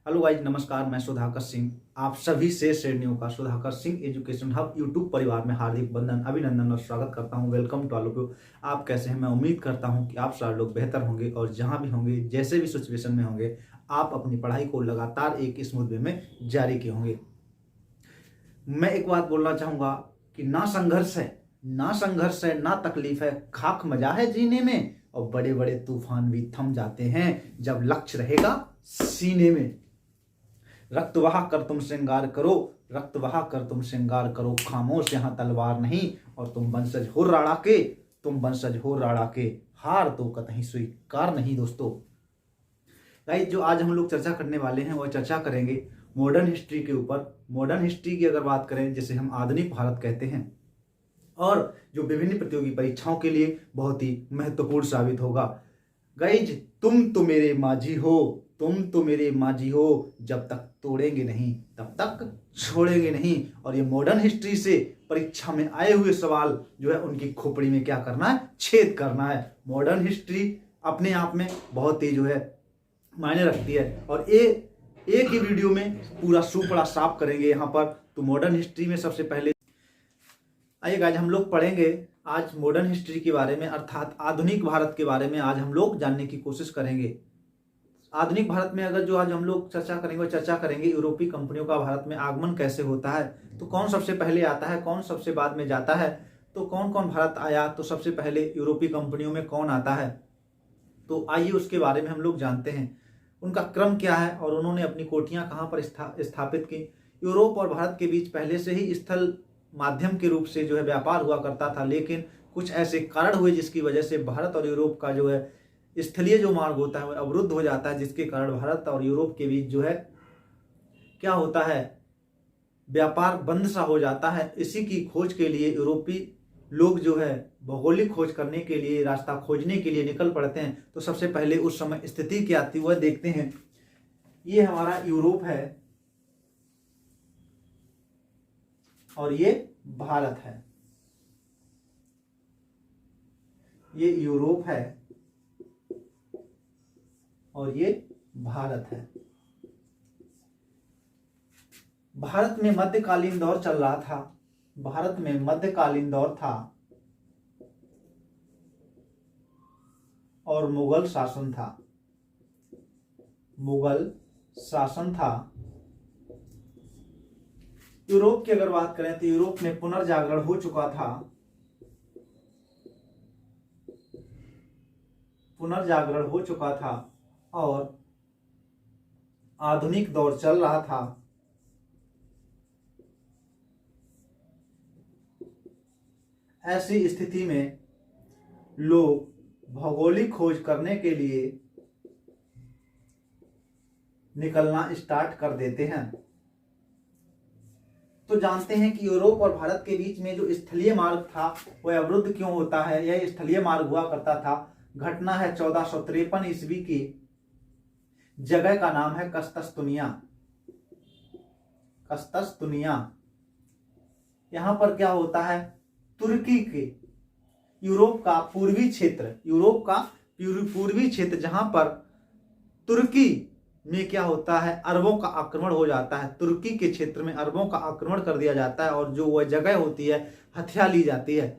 Hello guys, नमस्कार। मैं सुधाकर सिंह आप सभी से श्रेणियों का Sudhakar Singh education hub YouTube परिवार में हार्दिक वंदन, अभिनंदन और स्वागत करता हूं। Welcome to all of you. आप कैसे हैं? मैं उम्मीद करता हूं कि आप सारे लोग बेहतर होंगे और जहां भी होंगे, जैसे भी सिचुएशन में होंगे, आप अपनी पढ़ाई को लगातार एक स्मूथ वे में जारी किए होंगे। मैं एक बात बोलना चाहूंगा कि ना संघर्ष है, ना संघर्ष है, ना तकलीफ है, खाक मजा है जीने में। और बड़े बड़े तूफान भी थम जाते हैं जब लक्ष्य रहेगा सीने में। रक्त बहा कर तुम श्रृंगार करो, रक्त बहा कर तुम श्रृंगार करो, खामोश यहाँ तलवार नहीं। और तुम वंशज हो राणा के, तुम वंशज हो राणा के, हार तो कतई स्वीकार नहीं। दोस्तों गाइस, जो आज हम लोग चर्चा करने वाले हैं वह चर्चा करेंगे मॉडर्न हिस्ट्री के ऊपर। मॉडर्न हिस्ट्री की अगर बात करें, जिसे हम आधुनिक भारत कहते हैं, और जो विभिन्न प्रतियोगी परीक्षाओं के लिए बहुत ही महत्वपूर्ण साबित होगा। गाइज, तुम तो मेरे माझी हो, तुम तो मेरे माझी हो, जब तक तोड़ेंगे नहीं तब तक छोड़ेंगे नहीं। और ये मॉडर्न हिस्ट्री से परीक्षा में आए हुए सवाल जो है उनकी खोपड़ी में क्या करना है? छेद करना है। मॉडर्न हिस्ट्री अपने आप में बहुत ही जो है मायने रखती है, और एक ही वीडियो में पूरा सुपड़ा साफ करेंगे यहाँ पर। तो मॉडर्न हिस्ट्री में सबसे पहले आइए गाइज, हम लोग पढ़ेंगे आज मॉडर्न हिस्ट्री के बारे में, अर्थात आधुनिक भारत के बारे में आज हम लोग जानने की कोशिश करेंगे। आधुनिक भारत में अगर जो आज हम लोग चर्चा करेंगे वो चर्चा करेंगे यूरोपीय कंपनियों का भारत में आगमन कैसे होता है। तो कौन सबसे पहले आता है, कौन सबसे बाद में जाता है, तो कौन कौन भारत आया, तो सबसे पहले यूरोपीय कंपनियों में कौन आता है। तो आइए उसके बारे में हम लोग जानते हैं, उनका क्रम क्या है और उन्होंने अपनी कोठियां कहाँ पर स्थापित की। यूरोप और भारत के बीच पहले से ही स्थल माध्यम के रूप से जो है व्यापार हुआ करता था, लेकिन कुछ ऐसे कारण हुए जिसकी वजह से भारत और यूरोप का जो है स्थलीय जो मार्ग होता है वह अवरुद्ध हो जाता है, जिसके कारण भारत और यूरोप के बीच जो है क्या होता है, व्यापार बंद सा हो जाता है। इसी की खोज के लिए यूरोपीय लोग जो है भौगोलिक खोज करने के लिए, रास्ता खोजने के लिए निकल पड़ते हैं। तो सबसे पहले उस समय स्थिति क्या थी वह देखते हैं। ये हमारा यूरोप है और ये भारत है। ये यूरोप है और ये भारत है। भारत में मध्यकालीन दौर चल रहा था, भारत में मध्यकालीन दौर था और मुगल शासन था, मुगल शासन था। यूरोप की अगर बात करें तो यूरोप में पुनर्जागरण हो चुका था, पुनर्जागरण हो चुका था और आधुनिक दौर चल रहा था। ऐसी स्थिति में लोग भौगोलिक खोज करने के लिए निकलना स्टार्ट कर देते हैं। तो जानते हैं कि यूरोप और भारत के बीच में जो स्थलीय मार्ग था वह अवरुद्ध क्यों होता है। यह स्थलीय मार्ग हुआ करता था, घटना है 1453 ईस्वी की। जगह का नाम है कस्तस्तुनिया, कस्तस्तुनिया। यहां पर क्या होता है, तुर्की के यूरोप का पूर्वी क्षेत्र, यूरोप का पूर्वी क्षेत्र, जहां पर तुर्की में क्या होता है, अरबों का आक्रमण हो जाता है। तुर्की के क्षेत्र में अरबों का आक्रमण कर दिया जाता है और जो वह जगह होती है हथिया ली जाती है।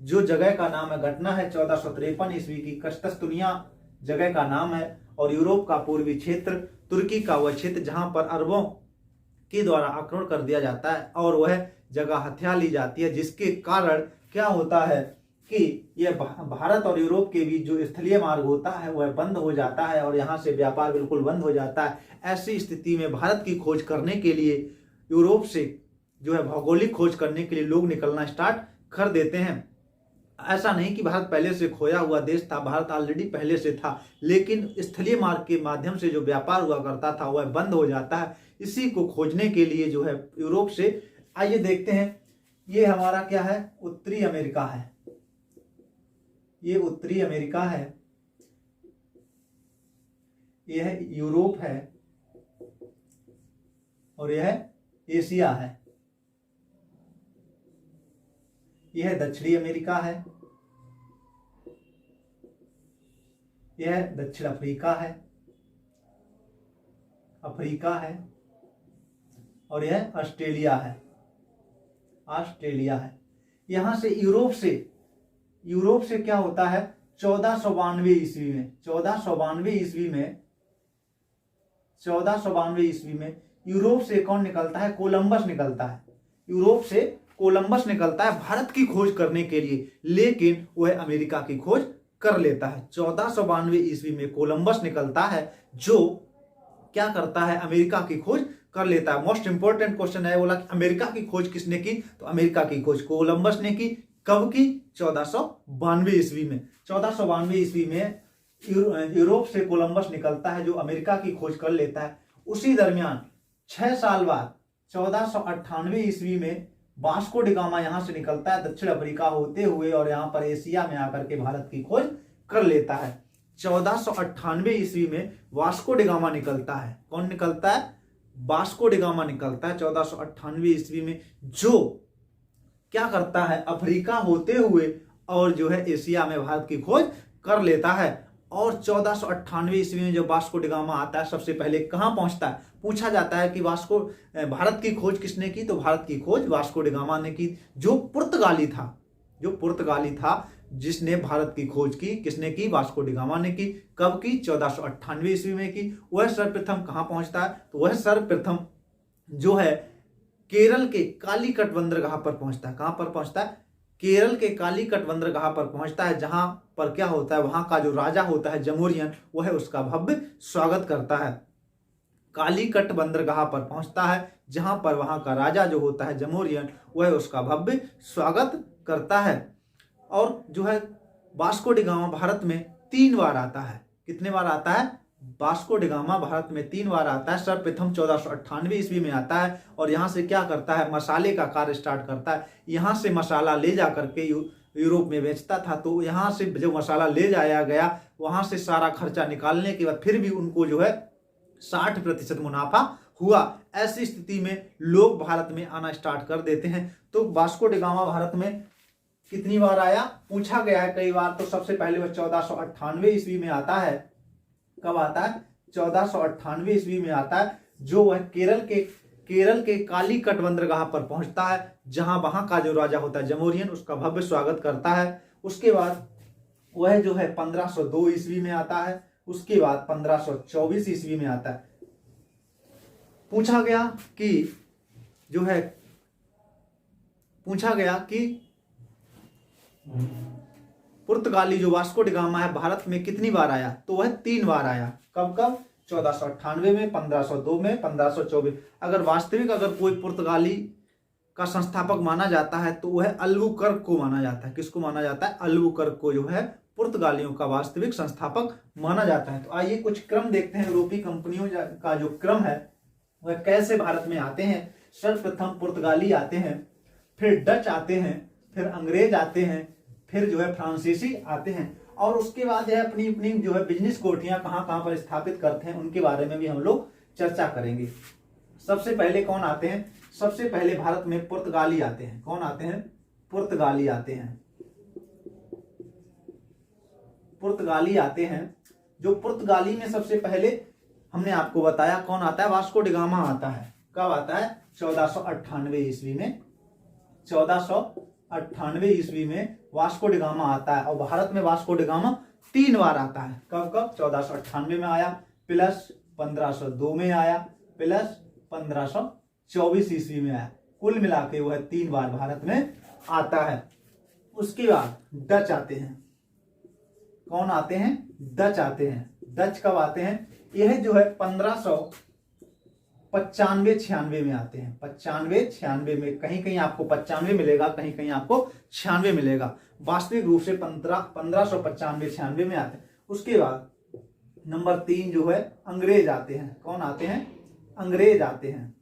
जो जगह का नाम है, घटना है 1453 ईस्वी की, कस्तस्तुनिया जगह का नाम है। और यूरोप का पूर्वी क्षेत्र, तुर्की का वह क्षेत्र जहां पर अरबों के द्वारा आक्रमण कर दिया जाता है और वह जगह हथिया ली जाती है, जिसके कारण क्या होता है कि यह भारत और यूरोप के बीच जो स्थलीय मार्ग होता है वह बंद हो जाता है और यहाँ से व्यापार बिल्कुल बंद हो जाता है। ऐसी स्थिति में भारत की खोज करने के लिए, यूरोप से जो है भौगोलिक खोज करने के लिए लोग निकलना स्टार्ट कर देते हैं। ऐसा नहीं कि भारत पहले से खोया हुआ देश था, भारत ऑलरेडी पहले से था, लेकिन स्थलीय मार्ग के माध्यम से जो व्यापार हुआ करता था वह बंद हो जाता है। इसी को खोजने के लिए जो है यूरोप से, आइए देखते हैं। ये हमारा क्या है, उत्तरी अमेरिका है, ये उत्तरी अमेरिका है, यह यूरोप है और यह एशिया है। यह दक्षिणी अमेरिका है, यह दक्षिण अफ्रीका है अफ्रीका है और यह ऑस्ट्रेलिया है, ऑस्ट्रेलिया है। यहां से यूरोप से क्या होता है 1492 ईस्वी में, 1492 ईस्वी में यूरोप से कौन निकलता है, कोलंबस निकलता है। यूरोप से कोलंबस निकलता है भारत की खोज करने के लिए, लेकिन वह अमेरिका की खोज कर लेता है। 1492 ईस्वी में कोलंबस निकलता है जो क्या करता है, अमेरिका की खोज कर लेता है। मोस्ट इंपोर्टेंट क्वेश्चन है, बोला कि अमेरिका की खोज किसने की, तो अमेरिका की खोज कोलंबस ने की। कब की, 1492 ईस्वी में। 1492 ईस्वी में यूरोप से कोलंबस निकलता है जो अमेरिका की खोज कर लेता है। उसी दरमियान 6 साल बाद 1498 ईस्वी में वास्को डी गामा यहां से निकलता है दक्षिण अफ्रीका होते हुए और यहां पर एशिया में आकर के भारत की खोज कर लेता है। 1498 ईस्वी में वास्को डी गामा निकलता है। कौन निकलता है, वास्को डी गामा निकलता है 1498 ईस्वी में, जो क्या करता है, अफ्रीका होते हुए और जो है एशिया में भारत की खोज कर लेता है। और 1498 ईस्वी में जब वास्को डी गामा आता है, सबसे पहले कहां पहुंचता है, पूछा जाता है कि भारत की खोज किसने की, तो भारत की खोज वास्को डी गामा ने की, जो पुर्तगाली था, जिसने भारत की खोज की। किसने की, वास्को डी गामा ने की। कब की, 1498 ईस्वी में की। वह सर्वप्रथम कहां पहुंचता है, तो वह सर्वप्रथम जो है केरल के कालीकट बंदरगाह पर पहुंचता है। कहां पर पहुंचता है, केरल के कालीकट बंदरगाह पर पहुंचता है, जहां पर क्या होता है, वहां का जो राजा होता है जमोरियन, वह उसका भव्य स्वागत करता है। कालीकट बंदरगाह पर पहुंचता है, जहां पर वहां का राजा जो होता है जमोरियन, वह उसका भव्य स्वागत करता है। और जो है वास्को डी गामा भारत में 3 बार आता है। कितने बार आता है, वास्को डी गामा भारत में 3 बार आता है। सर्वप्रथम 1498 ईस्वी में आता है और यहाँ से क्या करता है, मसाले का कार्य स्टार्ट करता है। यहाँ से मसाला ले जा करके यूरोप में बेचता था। तो यहाँ से जो मसाला ले जाया गया, वहाँ से सारा खर्चा निकालने के बाद फिर भी उनको जो है 60% मुनाफा हुआ। ऐसी स्थिति में लोग भारत में आना स्टार्ट कर देते हैं। तो वास्को डी गामा भारत में कितनी बार आया, पूछा गया है कई बार। तो सबसे पहले वह 1498 ईस्वी में आता है। कब आता है, 1498 ईस्वी में आता है, जो वह केरल के कालीकट बंदरगाह पर पहुंचता है, जहां वहां का जो राजा होता है जमोरियन, उसका भव्य स्वागत करता है। उसके बाद वह जो है 1502 ईस्वी में आता है। उसके बाद 1524 ईस्वी में आता है। पूछा गया कि पुर्तगाली जो वास्को डी गामा है भारत में कितनी बार आया, तो वह 3 बार आया। कब 1498 में, 1502 में, 1524। अगर कोई पुर्तगाली का संस्थापक माना जाता है तो वह अल्बुकर्क को माना जाता है। किसको माना जाता है, अल्बुकर्क को जो है पुर्तगालियों का वास्तविक संस्थापक माना जाता है। तो आइए कुछ क्रम देखते हैं, यूरोपीय कंपनियों का जो क्रम है वह कैसे भारत में आते हैं। सर्वप्रथम पुर्तगाली आते हैं, फिर डच आते हैं, फिर अंग्रेज आते हैं, फिर जो है फ्रांसीसी आते हैं। और उसके बाद है अपनी अपनी जो है बिजनेस कोठियां कहां पर स्थापित करते हैं, उनके बारे में भी हम लोग चर्चा करेंगे। सबसे पहले कौन आते हैं, सबसे पहले भारत में पुर्तगाली आते हैं। कौन आते हैं, पुर्तगाली आते हैं। पुर्तगाली आते हैं। जो पुर्तगाली में सबसे पहले हमने आपको बताया कौन आता है, वास्को डी गामा आता है। कब आता है, 1498 ईस्वी में। 1498 ईस्वी में वास्को डी गामा आता है। और भारत में वास्को डी गामा 3 बार आता है। कब 1498 में आया, प्लस 1502 में आया, प्लस 1524 ईस्वी में आया। कुल मिला के वह 3 बार भारत में आता है। उसके बाद डच आते हैं। कौन आते हैं, डच आते हैं। डच कब आते हैं, यह जो है 1595-96 में आते हैं। 95-96 में, कहीं कहीं आपको 95 मिलेगा, कहीं कहीं आपको 96 मिलेगा। वास्तविक रूप से 1595-96 में आते हैं। उसके बाद नंबर 3 जो है अंग्रेज आते हैं। कौन आते हैं, अंग्रेज आते हैं।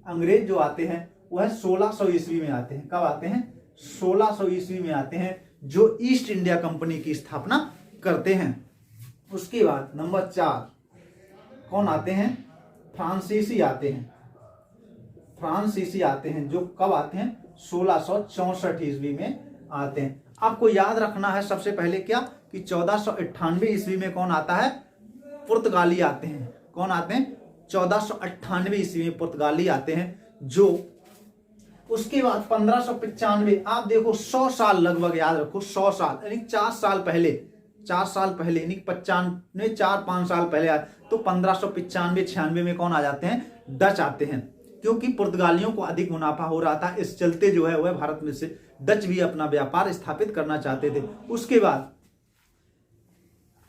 अंग्रेज जो आते हैं वह 1600 ईस्वी में आते हैं। कब आते हैं, 1600 ईस्वी में आते हैं, जो ईस्ट इंडिया कंपनी की स्थापना करते हैं। उसके बाद नंबर 4 कौन आते हैं, फ्रांसीसी आते हैं। फ्रांसीसी आते हैं, जो कब आते हैं, 1664 ईस्वी में आते हैं। आपको याद रखना है सबसे पहले क्या कि 1498 ईस्वी में कौन आता है, पुर्तगाली आते हैं। कौन आते हैं? 1498 ईस्वी में पुर्तगाली आते हैं। जो उसके बाद 1595, आप देखो 100 साल लगभग, याद रखो 100 साल यानी 4 साल पहले यानी 95 4-5 साल पहले आए। तो 1595-96 में कौन आ जाते हैं? डच आते हैं, क्योंकि पुर्तगालियों को अधिक मुनाफा हो रहा था। इस चलते जो है वह भारत में से डच भी अपना व्यापार स्थापित करना चाहते थे। उसके बाद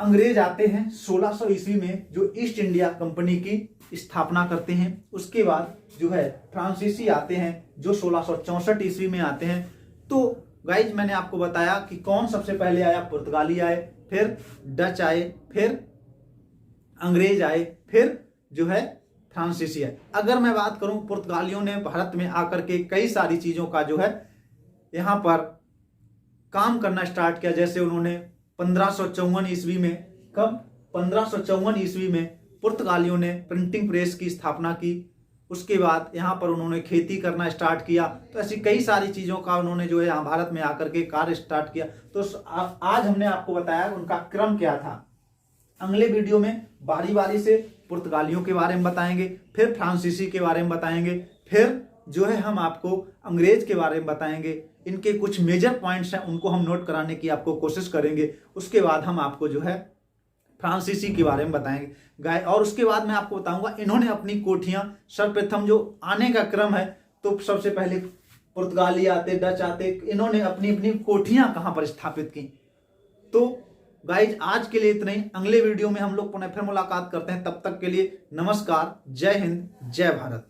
अंग्रेज आते हैं 1600 ईस्वी में, जो ईस्ट इंडिया कंपनी की स्थापना करते हैं। उसके बाद जो है फ्रांसीसी आते हैं, जो 1664 ईस्वी में आते हैं। तो गाइज मैंने आपको बताया कि कौन सबसे पहले आया? पुर्तगाली आए, फिर डच आए, फिर अंग्रेज आए, फिर जो है फ्रांसीसी आए। अगर मैं बात करूं, पुर्तगालियों ने भारत में आकर के कई सारी चीजों का जो है यहां पर काम करना स्टार्ट किया। जैसे उन्होंने 1554 ईस्वी में, कब? 1554 ईस्वी में पुर्तगालियों ने प्रिंटिंग प्रेस की स्थापना की। उसके बाद यहाँ पर उन्होंने खेती करना स्टार्ट किया। तो ऐसी कई सारी चीज़ों का उन्होंने जो है यहाँ भारत में आकर के कार्य स्टार्ट किया। तो आज हमने आपको बताया उनका क्रम क्या था। अगले वीडियो में बारी बारी से पुर्तगालियों के बारे में बताएंगे, फिर फ्रांसीसी के बारे में बताएंगे, फिर जो है हम आपको अंग्रेज के बारे में बताएंगे। इनके कुछ मेजर पॉइंट्स हैं, उनको हम नोट कराने की आपको कोशिश करेंगे। उसके बाद हम आपको जो है फ्रांसीसी के बारे में बताएंगे गाय। और उसके बाद मैं आपको बताऊंगा इन्होंने अपनी कोठियां, सर्वप्रथम जो आने का क्रम है, तो सबसे पहले पुर्तगाली आते, डच आते, इन्होंने अपनी अपनी कोठियां कहां पर स्थापित की। तो गाइज आज के लिए इतना ही। अगले वीडियो में हम लोग पुनः फिर मुलाकात करते हैं। तब तक के लिए नमस्कार, जय हिंद, जय भारत।